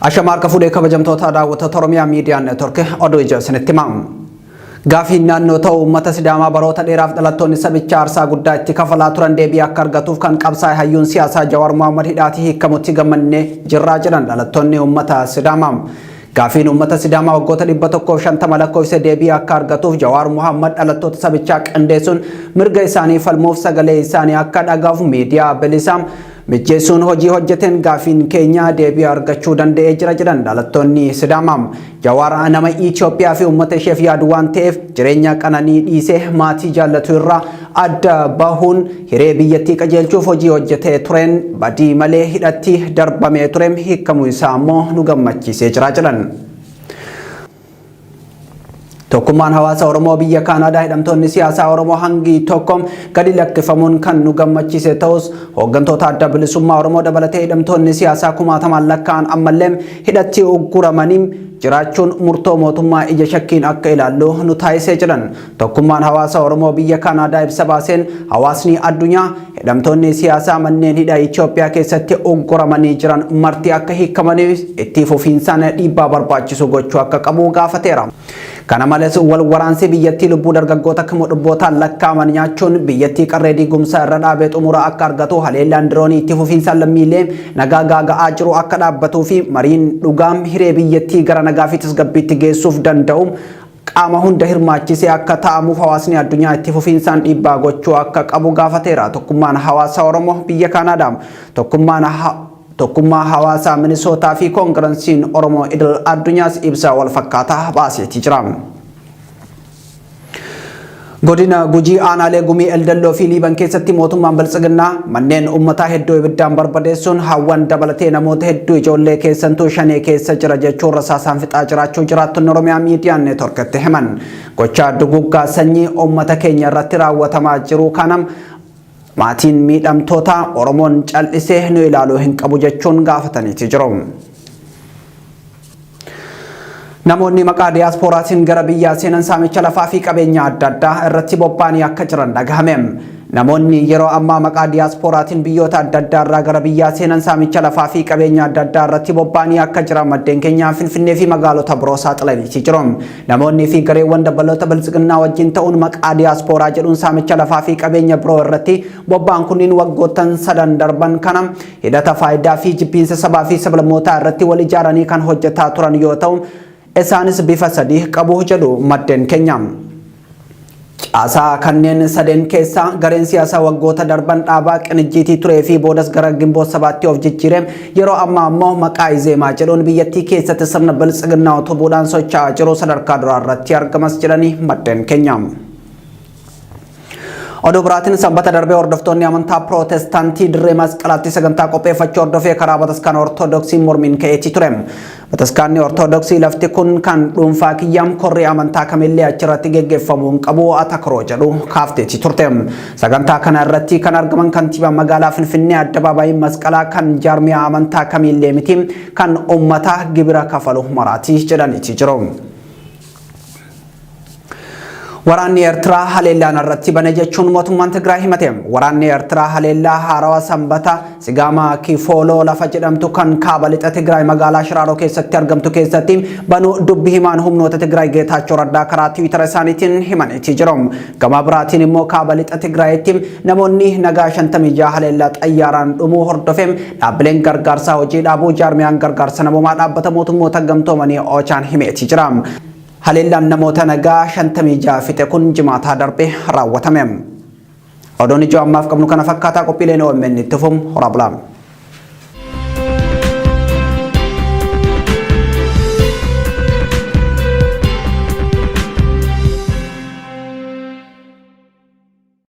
Ashamar kafuudhee kabajamtoota daawwattoota Oromiyaa Miidiyaa Neetwoork oduu ija isinitti himaa. Gaafiin naannoo ta'u uummata Sidaamaa baroota dheeraaf dhalattoonni sabicha aarsaa guddaa itti kafalaa turan deebii akka argatuuf kan qabsaa'e hayyuun siyaasaa Jawaar Mohaammed hidhaatii hiikamutti gammannee jirraa jedhan dhalattoonni uummata Sidaamaa. Gaafiin uummata Sidaamaa waggoota 150 lakkoofsa deebii akka argatuuf Jawaar Mohaammed dhalattoota sabichaa qindeessuun mirga isaanii falmuuf sagalee isaanii akka dhagaaf miidiyaa bilisaam mijjeessuun hojii hojjeteen gaafiin keenya deebii argachuu danda'ee jira jedhan dhalattoonni Sidaamaa. Jawaar nama Itoophiyaa fi uummata isheef yaadu waan ta'eef jireenya qananii dhiisee maatii jaallatu irraa adda bahuun hiree biyyattii qajeelchuuf hojii hojjetee tureen badii malee hidhatti darbamee ture hiikamuu isaa immoo nu gammachiisee jira jedhan. Tokkummaan hawaasa Oromoo biyya Kaanaadaa hidhamtoonni siyaasaa Oromoo hangi tokko gadi lakkifamuun kan nu gammachiise ta'us hooggantoota adda bilisummaa Oromoo dabalatee hidhamtoonni siyaasaa kumaatamaan lakkaa'an ammallee hidhatti ugguramanii jiraachuun murtoo mootummaa ija shakkiin akka ilaallu nu taasisee jiran. Tokkummaan hawaasa Oromoo biyya Kaanaadaa ibsa baaseen hawaasni addunyaa hidhamtoonni siyaasaa manneen hidhaa Itoophiyaa keessatti ugguramanii jiran marti akka hiikamaniif itti fufiinsaan dhiibbaa barbaachisu gochuu akka qabu gaafateera. Kana malees wal waraansi biyyattii lubbuu dargaggoota kuma dhibbootaan lakkaa'aman nyaachuun biyyattii qarree diigumsaa irra dhaabee xumura akka argatu haleellaan diroonii itti fufiinsaan lammiilee nagaa gaaga'aa jiru akka dhaabbatuu fi mariin dhugaam hiree biyyattii gara nagaa fi tasgabbiitti geessuuf danda'u qaama hunda hirmaachisee akka ta'amuuf hawaasni addunyaa itti fufiinsaan dhiibbaa gochuu akka qabu gaafateera. Tokkummaan hawaasa Oromoo biyya Kaanaadaa tokkummaa hawaasaa Minisootaa fi Koongiransiin Oromoo idil addunyaas ibsa wal fakkaataa baaseeti jira. Godina Gujii aanaalee Gumii Eldelloo fi Liiban keessatti mootummaan Biltsiginnaa manneen uummataa hedduu ibiddaan barbadeessuun hawwan dabalatee namoota hedduu ijoollee keessantuu shanee keessa jira jechuun rasaasaan fixaa jiraachuu jiraattonni Oromiyaa Miidiyaa Neetwoorkitti himan. Gochaa duguggaa sanyii uummata keenya irratti raawwatamaa jiru kanam maatiin miidhamtoota Oromoon cal'isee nu ilaaluu hin qabu jechuun gaafataniiti jiru. Namoonni maqaa diiyaasporaatiin gara biyyaa seenan saamicha lafaa fi qabeenya adda addaa irratti bobba'anii akka jiran dhagahame. Namoonni yeroo ammaa maqaa diiyaasporaatiin biyyoota adda addaa irraa gara biyyaa seenan saamicha lafaa fi qabeenya adda addaa irratti bobba'anii akka jiran maddeen keenyaa Finfinnee fi magaalota biroo saaxilaniiti jiru. Namoonni fi gareewwan dabaloota Biltsiginnaa wajjin ta'uun maqaa diiyaasporaa jedhuun saamicha lafaa fi qabeenya biroo irratti bobba'an kunniin waggoottan 3 darban kana hidhata faayidaa fi jibbiinsa sabaa fi sablammootaa irratti wal ijaaranii kan hojjetaa turan yoo ta'u isaanis bifa sadii qabu jedhu maddeen keenya. Caasaa kanneen sadeen keessaa gareen siyaasaa waggoota darban dhaabaa qinijjiitii turee fi boodas gara Gimboo Sabaatti of jijjiiree yeroo ammaa immoo maqaa Izeemaa jedhuun biyyattii keessatti sirna Biltsiginnaa utubuudhaan socho'aa jiru sadarkaa duraa irratti argamas jedhanii maddeen keenya. Oduu biraatiin sanbata darbee hordoftoonni amantaa Pirootestaantii dirree masqalaatti sagantaa qopheeffachuu hordofee karaa Bataskaana Ortodoksii mormiin ka'eetii ture. Bataskaanni Ortodoksii lafti kun kan dhuunfaa kiyyaan korrii amantaa kamillee achirratti geggeeffamuun qabu atakaroo jedhu kaafteetii turte. Sagantaa kana irratti kan argaman kantiibaa magaalaa Finfinnee addabaabaayii masqalaa kan jaarmiyaa amantaa kamillee miti kan uummata gibira kafalu maraatii jedhaniiti jiru. Waraanni Eertiraa haleellaan irratti bane jechuun mootummaan Tigraay himate. Waraanni Eertiraa haleellaa haarawaa sanbata Sigaamaa Kifooloo lafa jedhamtu kan kaaba lixa Tigraay magaalaa Shiraaroo keessatti argamtu keessatti banuu dubbi himaan humnoota Tigraay Geetaachoo Raddaa karaa Tiwiitara isaaniitiin himaniiti jiru. Gama biraatiin immoo kaaba lixa Tigraayitti namoonni nagaa 56 haleellaa xayyaaraan dhumuu hordofeem dhaabbileen gargaarsaa hojii dhaabuu jaarmiyaan gargaarsa namoomaa dhaabbata mootummoota gamtoomanii Ochaan himeeti jira. Haleellaan namoota nagaa 56 fixe kun jimaataa darbe raawwatame. Oduun ijoo ammaaf qabnu kana fakkaataa qophiileen OMN itti fufu hora bulaa.